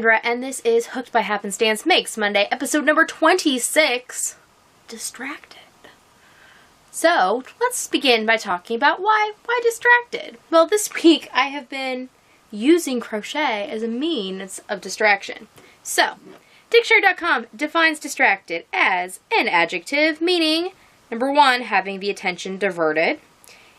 Kendra, and this is Hooked by Happenstance Makes Monday, episode number 26, Distracted. So, let's begin by talking about why distracted? Well, this week I have been using crochet as a means of distraction. So, dictionary.com defines distracted as an adjective meaning, number 1, having the attention diverted,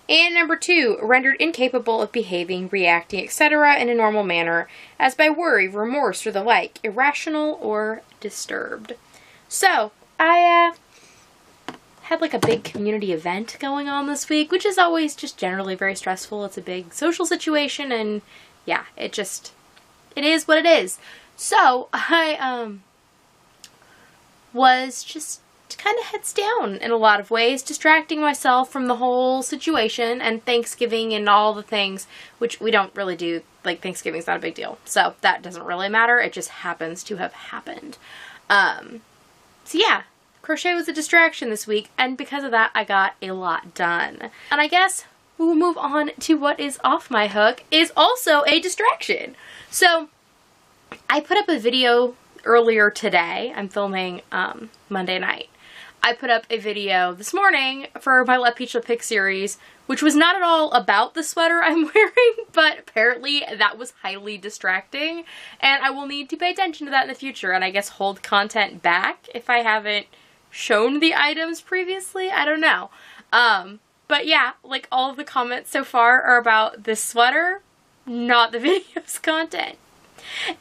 and number 2, rendered incapable of behaving, reacting, etc. in a normal manner, as by worry, remorse, or the like, irrational or disturbed. So, I had like a big community event going on this week, which is always just generally very stressful. It's a big social situation, and yeah, it is what it is. So, I was just kind of heads down in a lot of ways, distracting myself from the whole situation and Thanksgiving and all the things, which we don't really do. Like, Thanksgiving's not a big deal, so that doesn't really matter. It just happens to have happened. So yeah, crochet was a distraction this week, and because of that, I got a lot done. And I guess we'll move on to what is off my hook, is also a distraction. So, I put up a video earlier today. I'm filming Monday night. I put up a video this morning for my Let Peach Pick series, which was not at all about the sweater I'm wearing, but apparently that was highly distracting, and I will need to pay attention to that in the future, and I guess hold content back if I haven't shown the items previously. I don't know. But yeah, like, all of the comments so far are about this sweater, not the video's content.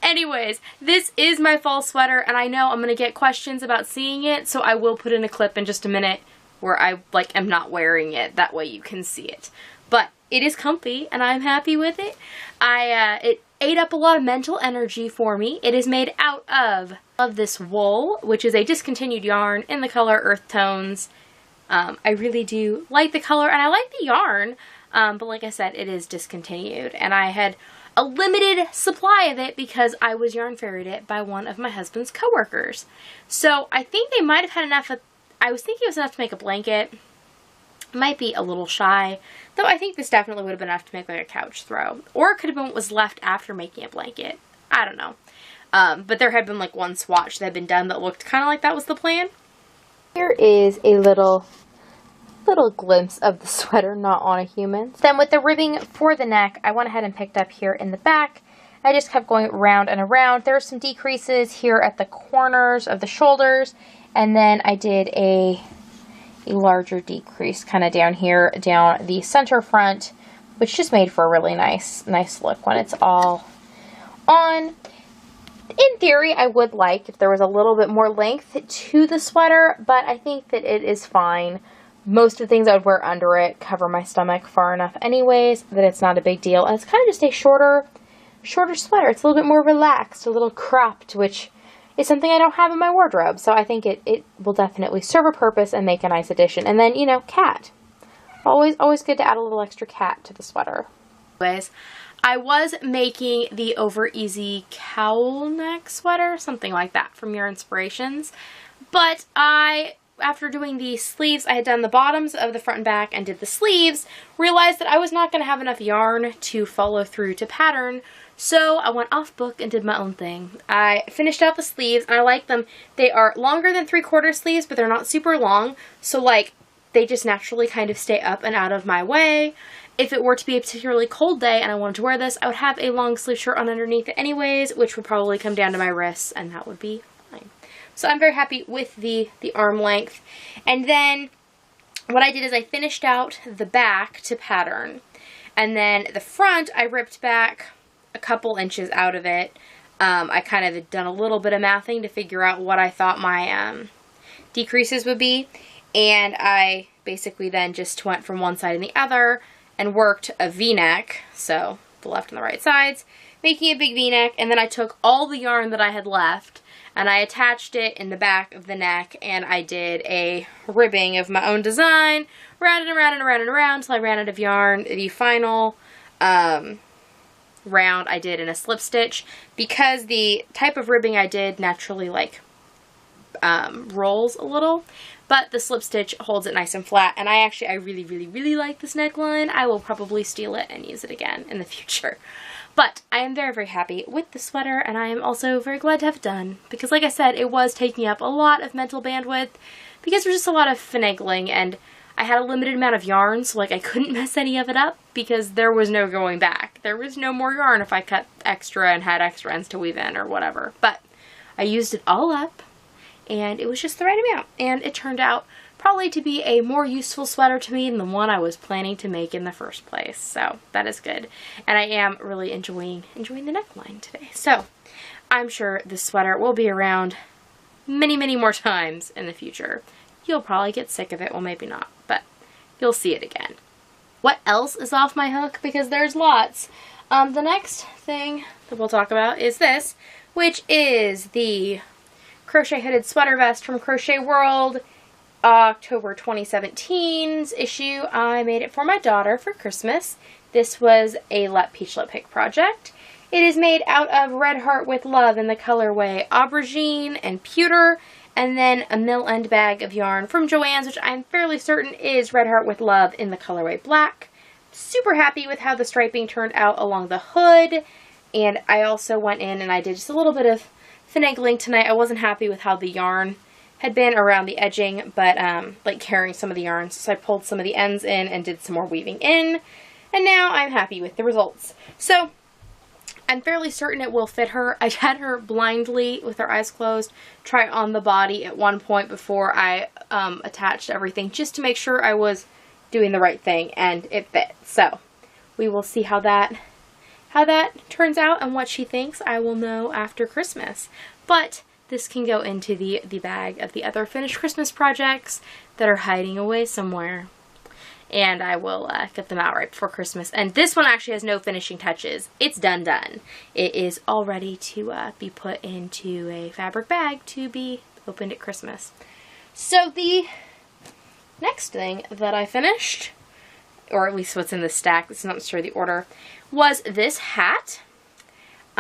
Anyways, this is my fall sweater, and I know I'm going to get questions about seeing it, so I will put in a clip in just a minute where I, like, am not wearing it. That way you can see it. But it is comfy, and I'm happy with it. It ate up a lot of mental energy for me. It is made out of this wool, which is a discontinued yarn in the color Earth Tones. I really do like the color, and I like the yarn, but like I said, it is discontinued, and I had a limited supply of it because I was yarn ferried it by one of my husband's coworkers. So I think they might have had enough I was thinking it was enough to make a blanket. Might be a little shy, though I think this definitely would have been enough to make like a couch throw. Or it could have been what was left after making a blanket. I don't know. But there had been like one swatch that had been done that looked kind of like that was the plan. Here is a little glimpse of the sweater, not on a human. Then with the ribbing for the neck, I went ahead and picked up here in the back. I just kept going round and around. There are some decreases here at the corners of the shoulders, and then I did a larger decrease kind of down here, down the center front, which just made for a really nice look when it's all on. In theory, I would like if there was a little bit more length to the sweater, but I think that it is fine. Most of the things I would wear under it cover my stomach far enough anyways that it's not a big deal. And it's kind of just a shorter sweater. It's a little bit more relaxed, a little cropped, which is something I don't have in my wardrobe. So I think it will definitely serve a purpose and make a nice addition. And then, you know, cat. Always good to add a little extra cat to the sweater. Anyways, I was making the Over Easy cowl neck sweater, something like that from Your Inspirations. But after doing the sleeves, I had done the bottoms of the front and back and did the sleeves, realized that I was not going to have enough yarn to follow through to pattern, so I went off book and did my own thing. I finished out the sleeves, and I like them. They are longer than 3/4 sleeves, but they're not super long, so like, they just naturally kind of stay up and out of my way. If it were to be a particularly cold day and I wanted to wear this, I would have a long sleeve shirt on underneath it anyways, which would probably come down to my wrists, and that would be fine. So I'm very happy with the arm length. And then what I did is I finished out the back to pattern. And then the front, I ripped back a couple inches out of it. I kind of had done a little bit of mathing to figure out what I thought my decreases would be. And I basically then just went from one side and the other and worked a V-neck, so the left and the right sides, making a big V-neck. And then I took all the yarn that I had left and I attached it in the back of the neck, and I did a ribbing of my own design, round and around and around and around until I ran out of yarn. The final round I did in a slip stitch, because the type of ribbing I did naturally like rolls a little, but the slip stitch holds it nice and flat, and I really like this neckline. I will probably steal it and use it again in the future. But I am very, very happy with the sweater, and I am also very glad to have it done. Because like I said, it was taking up a lot of mental bandwidth because there's just a lot of finagling, and I had a limited amount of yarn, so like I couldn't mess any of it up because there was no going back. There was no more yarn if I cut extra and had extra ends to weave in or whatever. But I used it all up, and it was just the right amount, and it turned out probably to be a more useful sweater to me than the one I was planning to make in the first place. So that is good. And I am really enjoying the neckline today. So I'm sure this sweater will be around many, many more times in the future. You'll probably get sick of it. Well, maybe not, but you'll see it again. What else is off my hook? Because there's lots. The next thing that we'll talk about is this, which is the crochet hooded sweater vest from Crochet World. October 2017's issue. I made it for my daughter for Christmas. This was a Let Peach Let Pick project. It is made out of Red Heart with Love in the colorway Aubergine and Pewter, and then a mill end bag of yarn from Joann's, which I'm fairly certain is Red Heart with Love in the colorway Black. Super happy with how the striping turned out along the hood, and I also went in and I did just a little bit of finagling tonight. I wasn't happy with how the yarn had been around the edging, but like carrying some of the yarns, so I pulled some of the ends in and did some more weaving in, and now I'm happy with the results. So I'm fairly certain it will fit her. I had her blindly with her eyes closed try on the body at one point before I attached everything, just to make sure I was doing the right thing, and it fit. So we will see how that turns out and what she thinks. I will know after Christmas. But this can go into the bag of the other finished Christmas projects that are hiding away somewhere. And I will get them out right before Christmas. And this one actually has no finishing touches. It's done. It is all ready to be put into a fabric bag to be opened at Christmas. So the next thing that I finished, or at least what's in this stack, this is not sure the order, was this hat.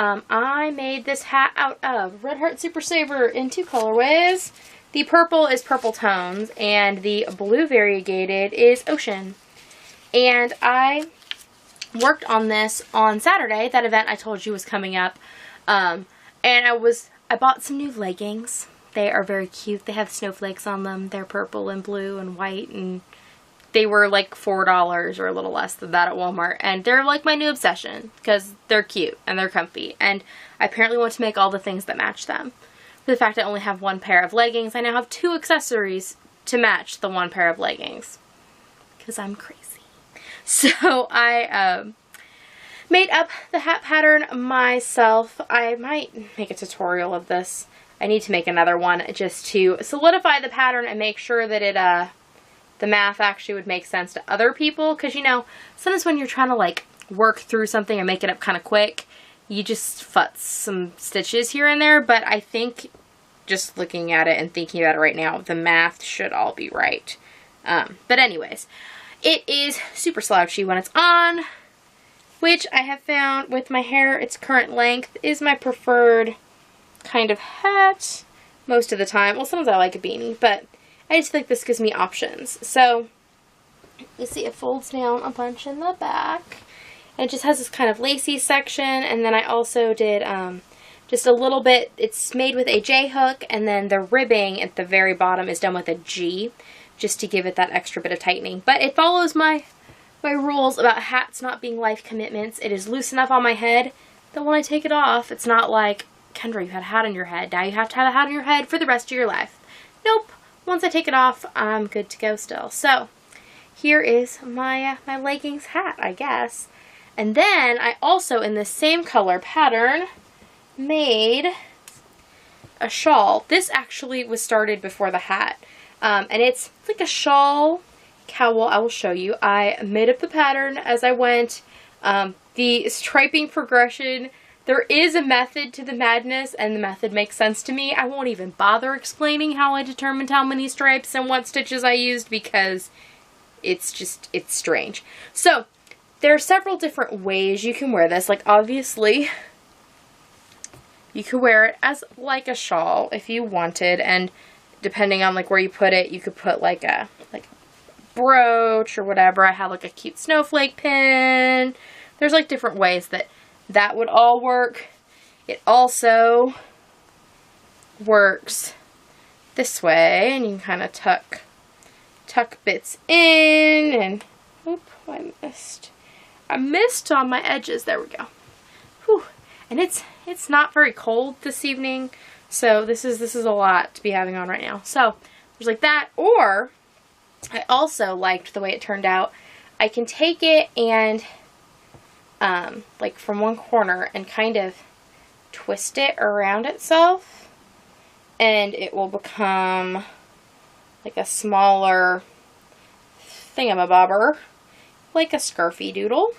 I made this hat out of Red Heart Super Saver in two colorways. The purple is Purple Tones, and the blue variegated is Ocean. And I worked on this on Saturday, that event I told you was coming up. And I bought some new leggings. They are very cute. They have snowflakes on them. They're purple and blue and white, and they were like $4 or a little less than that at Walmart, and they're like my new obsession because they're cute and they're comfy, and I apparently want to make all the things that match them. For the fact I only have one pair of leggings, I now have two accessories to match the one pair of leggings because I'm crazy. So I made up the hat pattern myself. I might make a tutorial of this. I need to make another one just to solidify the pattern and make sure that the math actually would make sense to other people, because you know, sometimes when you're trying to like work through something and make it up kind of quick, you just futz some stitches here and there. But I think just looking at it and thinking about it right now, the math should all be right. But anyways, it is super slouchy when it's on, which I have found with my hair, its current length is my preferred kind of hat most of the time. Well, sometimes I like a beanie, but I just think this gives me options. So you see it folds down a bunch in the back. And it just has this kind of lacy section. And then I also did just a little bit. It's made with a J hook, and then the ribbing at the very bottom is done with a G, just to give it that extra bit of tightening. But it follows my rules about hats not being life commitments. It is loose enough on my head that when I take it off, it's not like, Kendra, you had a hat on your head. Now you have to have a hat on your head for the rest of your life. Nope. Once I take it off, I'm good to go still. So here is my leggings hat, I guess. And then I also, in the same color pattern, made a shawl. This actually was started before the hat. And it's like a shawl cowl. I will show you. I made up the pattern as I went. The striping progression, there is a method to the madness, and the method makes sense to me. I won't even bother explaining how I determined how many stripes and what stitches I used, because it's strange. So there are several different ways you can wear this. Like, obviously, you could wear it as like a shawl if you wanted, and depending on like where you put it, you could put like a brooch or whatever. I have like a cute snowflake pin. There's like different ways that that would all work. It also works this way, and you can kind of tuck bits in, and oop, I missed on my edges. There we go. Whew. And it's not very cold this evening, so this is a lot to be having on right now. So there's like that, or I also liked the way it turned out. I can take it and like from one corner and kind of twist it around itself, and it will become like a smaller thingamabobber, like a scarfy doodle.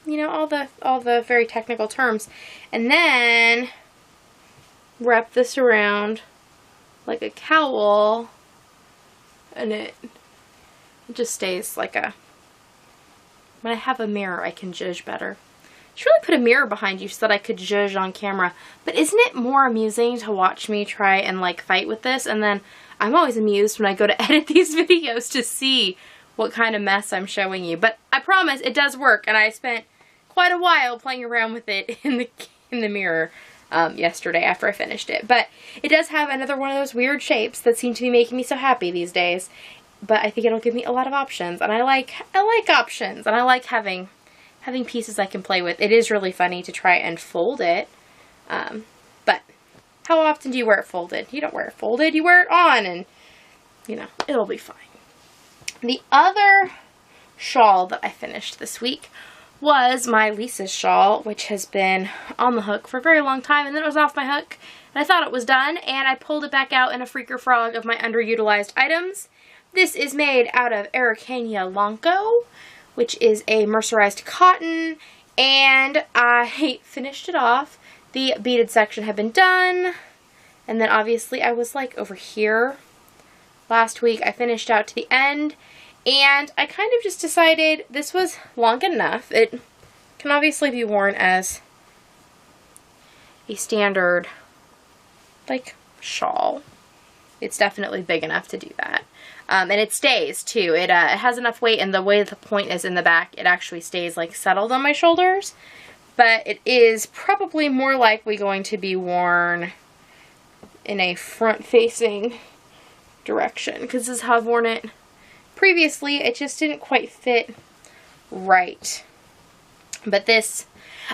You know, all the very technical terms. And then wrap this around like a cowl, and it just stays like a... When I have a mirror, I can zhuzh better. I should really put a mirror behind you so that I could zhuzh on camera. But isn't it more amusing to watch me try and like fight with this? And then I'm always amused when I go to edit these videos to see what kind of mess I'm showing you. But I promise it does work, and I spent quite a while playing around with it in the mirror yesterday after I finished it. But it does have another one of those weird shapes that seem to be making me so happy these days. But I think it'll give me a lot of options, and I like options, and I like having pieces I can play with. It is really funny to try and fold it, but how often do you wear it folded? You don't wear it folded, you wear it on, and you know, it'll be fine. The other shawl that I finished this week was my Lisa's shawl, which has been on the hook for a very long time, and then it was off my hook, and I thought it was done, and I pulled it back out in a freaker frog of my underutilized items. This is made out of Araucania Lonco, which is a mercerized cotton, and I finished it off. The beaded section had been done, and then obviously I was like over here last week. I finished out to the end, and I kind of just decided this was long enough. It can obviously be worn as a standard like shawl. It's definitely big enough to do that. And it stays too. It has enough weight, and the way the point is in the back, it actually stays like settled on my shoulders. But it is probably more likely going to be worn in a front-facing direction, because this is how I've worn it previously. It just didn't quite fit right. But this,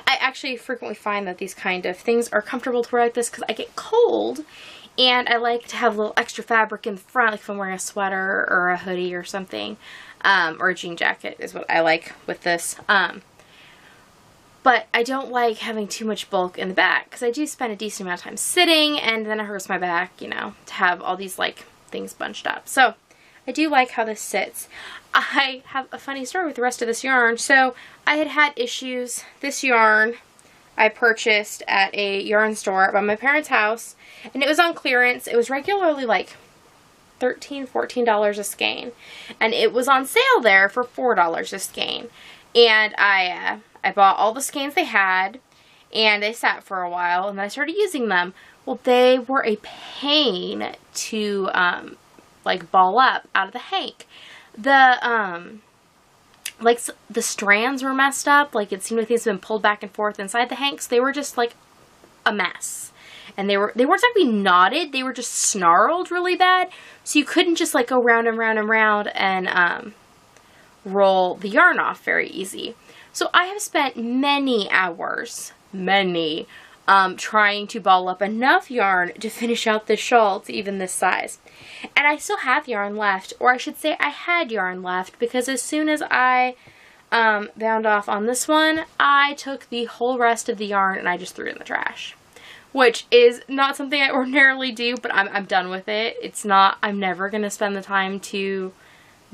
I actually frequently find that these kind of things are comfortable to wear like this because I get cold. And I like to have a little extra fabric in the front, like if I'm wearing a sweater or a hoodie or something, or a jean jacket is what I like with this. But I don't like having too much bulk in the back, because I do spend a decent amount of time sitting, and then it hurts my back, you know, to have all these like things bunched up. So I do like how this sits. I have a funny story with the rest of this yarn. So I had issues. This yarn I purchased at a yarn store by my parents' house, and it was on clearance. It was regularly like $13, $14 a skein, and it was on sale there for $4 a skein. And I bought all the skeins they had, and they sat for a while, and then I started using them. Well, they were a pain to like ball up out of the hank. Like the strands were messed up. Like it seemed like these had been pulled back and forth inside the hanks. They were just like a mess. And they weren't exactly knotted. They were just snarled really bad. So you couldn't just like go round and round and round and roll the yarn off very easy. So I have spent many hours, trying to ball up enough yarn to finish out this shawl to even this size. And I still have yarn left, or I should say I had yarn left, because as soon as I bound off on this one, I took the whole rest of the yarn and I just threw it in the trash. Which is not something I ordinarily do, but I'm done with it. It's not, I'm never going to spend the time to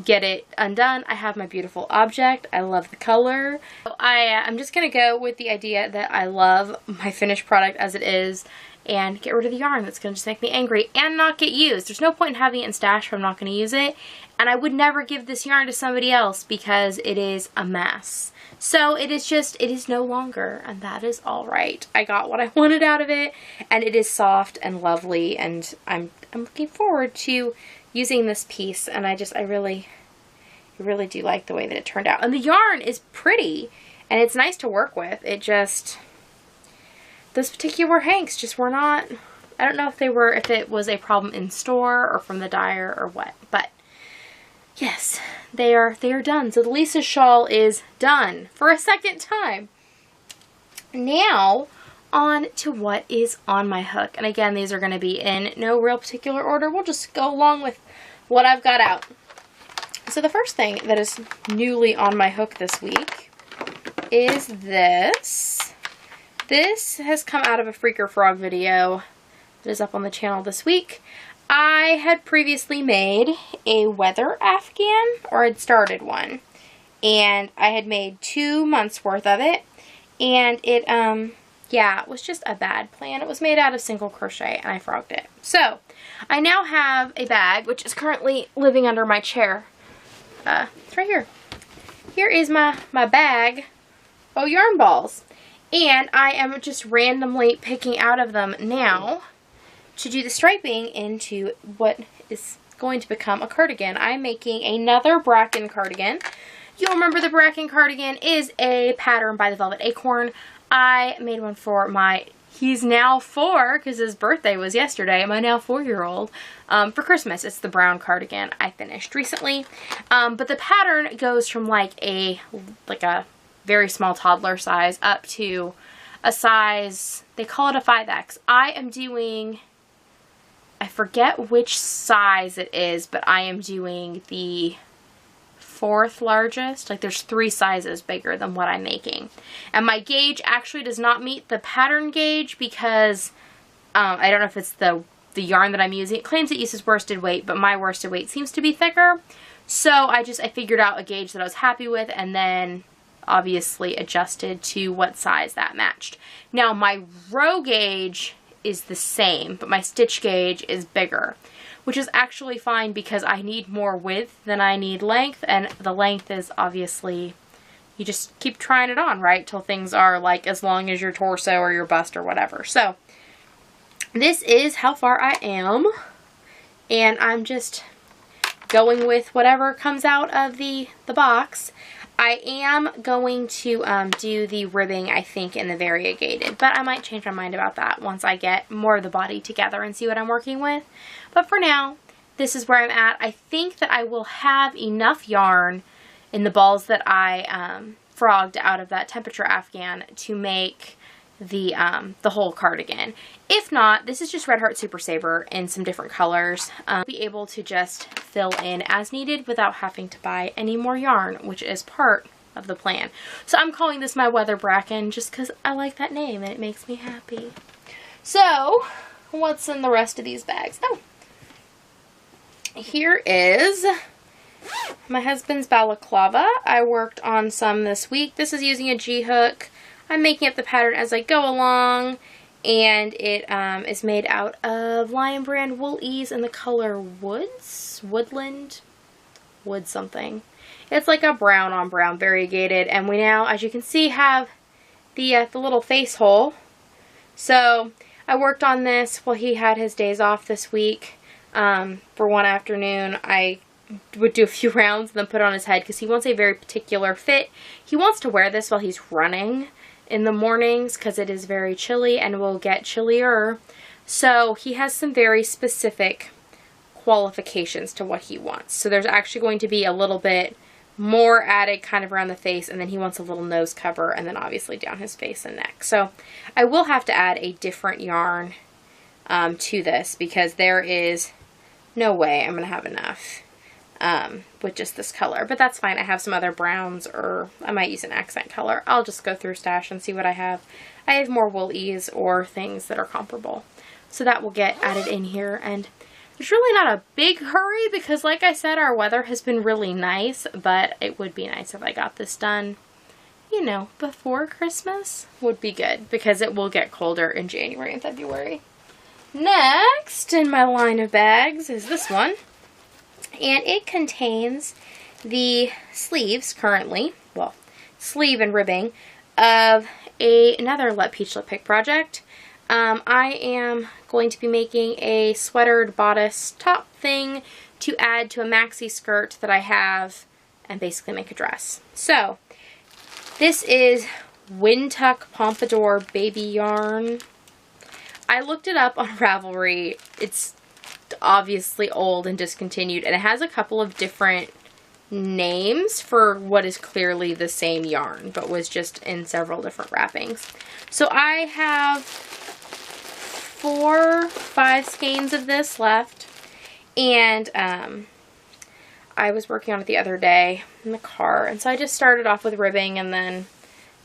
get it undone. I have my beautiful object. I love the color. I'm just going to go with the idea that I love my finished product as it is, and get rid of the yarn that's going to just make me angry and not get used. There's no point in having it in stash if I'm not going to use it, and I would never give this yarn to somebody else because it is a mess. So it is no longer, and that is all right. I got what I wanted out of it, and it is soft and lovely, and I'm looking forward to using this piece, and I really do like the way that it turned out. And the yarn is pretty, and it's nice to work with. It just, those particular hanks just were not, I don't know if it was a problem in store or from the dyer or what, but yes, they are done. So the Lisa's shawl is done for a second time. Now, on to what is on my hook. And again, these are going to be in no real particular order. We'll just go along with what I've got out. So the first thing that is newly on my hook this week is this. This has come out of a Freaker Frog video that is up on the channel this week. I had previously made a weather afghan, or had started one, and I had made 2 months worth of it, and it, yeah, it was just a bad plan. It was made out of single crochet, and I frogged it. So, I now have a bag, which is currently living under my chair. It's right here. Here is my bag of yarn balls, and I am just randomly picking out of them now to do the striping into what is going to become a cardigan. I'm making another bracken cardigan. You'll remember the bracken cardigan is a pattern by the Velvet Acorn. I made one for he's now 4 because his birthday was yesterday, my now 4-year-old, for Christmas. It's the brown cardigan I finished recently. But the pattern goes from like a very small toddler size up to a size, they call it a 5X. I am doing, I forget which size it is, but I am doing the 4th largest. Like there's 3 sizes bigger than what I'm making. And my gauge actually does not meet the pattern gauge because I don't know if it's the yarn that I'm using. It claims it uses worsted weight, but my worsted weight seems to be thicker. So I figured out a gauge that I was happy with and then obviously adjusted to what size that matched. Now my row gauge is the same, but my stitch gauge is bigger, which is actually fine because I need more width than I need length, and the length is obviously, you just keep trying it on, right, till things are like as long as your torso or your bust or whatever. So this is how far I am, and I'm just going with whatever comes out of the box. I am going to do the ribbing, I think, in the variegated, but I might change my mind about that once I get more of the body together and see what I'm working with. But for now, this is where I'm at. I think that I will have enough yarn in the balls that I frogged out of that temperature afghan to make the whole cardigan. If not, this is just Red Heart Super Saver in some different colors. Be able to just fill in as needed without having to buy any more yarn, which is part of the plan. So I'm calling this my weather bracken just because I like that name and it makes me happy. So what's in the rest of these bags? Oh, here is my husband's balaclava. I worked on some this week. This is using a G-hook. I'm making up the pattern as I go along, and it is made out of Lion Brand Wool Ease in the color Wood something. It's like a brown on brown variegated, and we now, as you can see, have the little face hole. So I worked on this while he had his days off this week. For one afternoon, I would do a few rounds and then put it on his head because he wants a very particular fit. He wants to wear this while he's running in the mornings because it is very chilly and will get chillier. So he has some very specific qualifications to what he wants. So there's actually going to be a little bit more added kind of around the face, and then he wants a little nose cover, and then obviously down his face and neck. So I will have to add a different yarn to this because there is no way I'm going to have enough with just this color, but that's fine. I have some other browns, or I might use an accent color. I'll just go through stash and see what I have. I have more Wool Ease or things that are comparable, so that will get added in here. And there's really not a big hurry because, like I said, our weather has been really nice, but it would be nice if I got this done, you know, before Christmas would be good because it will get colder in January and February. Next in my line of bags is this one. And it contains the sleeves currently, well, sleeve and ribbing of another Let Peach Let Pick project. I am going to be making a sweatered bodice top thing to add to a maxi skirt that I have and basically make a dress. So this is Windtuck Pompadour baby yarn. I looked it up on Ravelry. It's obviously old and discontinued, and it has a couple of different names for what is clearly the same yarn, but was just in several different wrappings. So I have 5 skeins of this left, and I was working on it the other day in the car, and so I just started off with ribbing, and then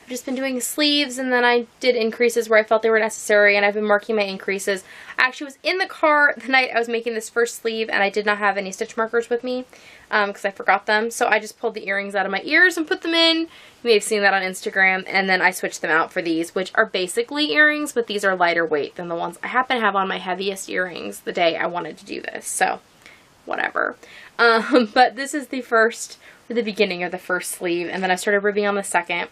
I've just been doing sleeves, and then I did increases where I felt they were necessary, and I've been marking my increases. I actually was in the car the night I was making this first sleeve, and I did not have any stitch markers with me because I forgot them, so I just pulled the earrings out of my ears and put them in. You may have seen that on Instagram, and then I switched them out for these, which are basically earrings, but these are lighter weight than the ones I happen to have on my heaviest earrings the day I wanted to do this, so whatever. But this is the first, or the beginning of the first sleeve, and then I started ribbing on the second.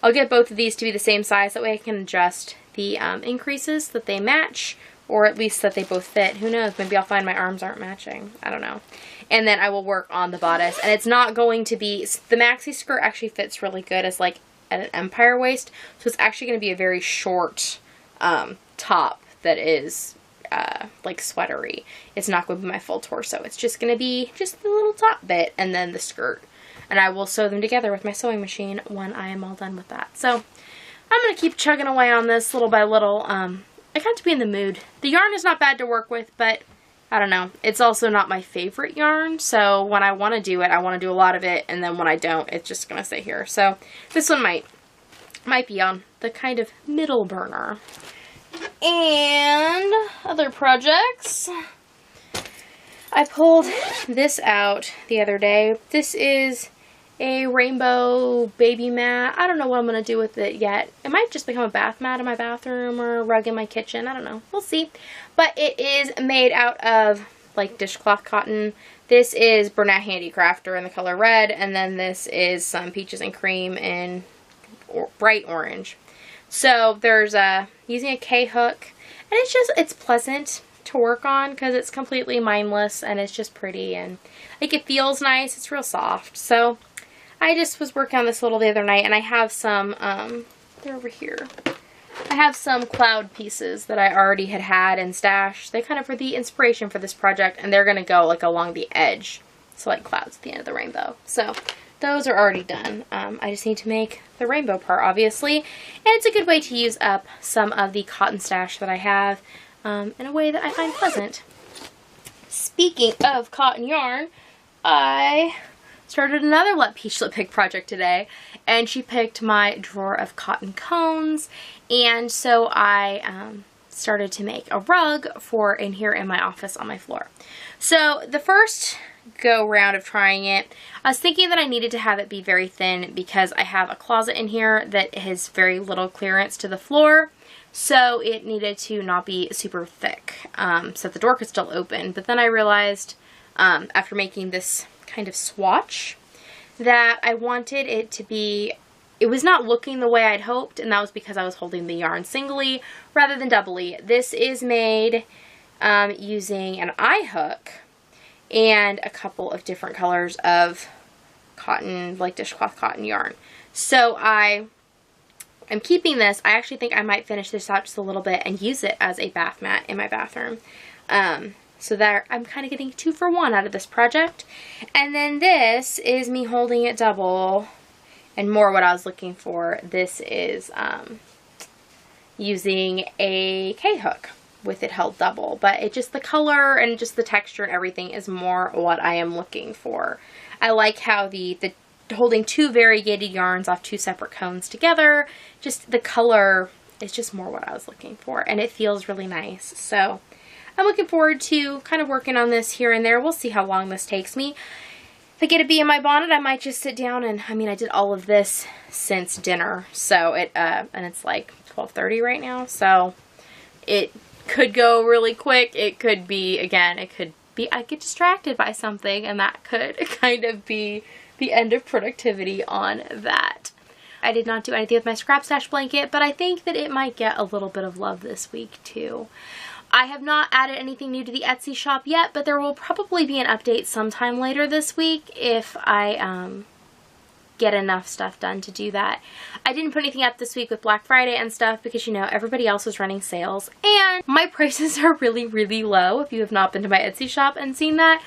I'll get both of these to be the same size, that way I can adjust the increases so that they match, or at least that they both fit. Who knows, maybe I'll find my arms aren't matching. I don't know. And then I will work on the bodice, and it's not going to be, the maxi skirt actually fits really good as like an empire waist, so it's actually going to be a very short top that is like sweatery. It's not going to be my full torso. It's just going to be just the little top bit and then the skirt. And I will sew them together with my sewing machine when I am all done with that. So I'm going to keep chugging away on this little by little. I got to be in the mood. The yarn is not bad to work with, but I don't know. It's also not my favorite yarn. So when I want to do it, I want to do a lot of it. And then when I don't, it's just going to stay here. So this one might be on the kind of middle burner. And other projects. I pulled this out the other day. This is a rainbow baby mat. I don't know what I'm going to do with it yet. It might just become a bath mat in my bathroom or a rug in my kitchen. I don't know. We'll see. But it is made out of like dishcloth cotton. This is Bernat Handicrafter in the color red, and then this is some peaches and cream in bright orange. So there's using a K-hook, and it's pleasant to work on because it's completely mindless and it's just pretty, and like it feels nice. It's real soft. So I just was working on this a little the other night, and I have some, they're over here. I have some cloud pieces that I already had in stash. They kind of were the inspiration for this project, and they're going to go like along the edge. So like clouds at the end of the rainbow. So those are already done. I just need to make the rainbow part, obviously. And it's a good way to use up some of the cotton stash that I have in a way that I find pleasant. Speaking of cotton yarn, I started another Let Peachlet Pick project today, and she picked my drawer of cotton cones, and so I started to make a rug for in here in my office on my floor. So the first go round of trying it, I was thinking that I needed to have it be very thin because I have a closet in here that has very little clearance to the floor, so it needed to not be super thick so the door could still open. But then I realized after making this kind of swatch that I wanted it to be, it was not looking the way I'd hoped, and that was because I was holding the yarn singly rather than doubly. This is made using an eye hook and a couple of different colors of cotton, like dishcloth cotton yarn. So I'm keeping this. I actually think I might finish this out just a little bit and use it as a bath mat in my bathroom. So there, I'm kind of getting 2 for 1 out of this project. And then this is me holding it double, and more what I was looking for. This is using a K-hook with it held double, but it just, the color and just the texture and everything is more what I am looking for. I like how the holding 2 variegated yarns off 2 separate cones together, just the color is just more what I was looking for, and it feels really nice. So I'm looking forward to kind of working on this here and there. We'll see how long this takes me. If I get a bee in my bonnet, I might just sit down and, I mean, I did all of this since dinner, so and it's like 12:30 right now, so it could go really quick. It could be, again, it could be I get distracted by something, and that could kind of be the end of productivity on that. I did not do anything with my scrap stash blanket, but I think that it might get a little bit of love this week too. I have not added anything new to the Etsy shop yet, but there will probably be an update sometime later this week if I get enough stuff done to do that. I didn't put anything up this week with Black Friday and stuff because, you know, everybody else was running sales, and my prices are really, really low. If you have not been to my Etsy shop and seen that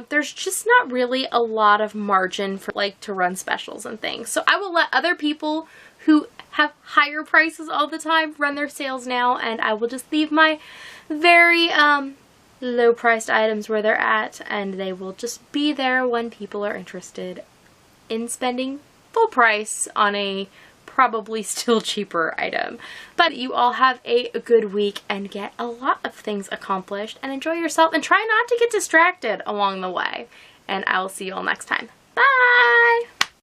there's just not really a lot of margin for like to run specials and things. So I will let other people who have higher prices all the time run their sales now, and I will just leave my very low priced items where they're at, and they will just be there when people are interested in spending full price on a probably still cheaper item. But you all have a good week and get a lot of things accomplished, and enjoy yourself, and try not to get distracted along the way. And I will see you all next time. Bye!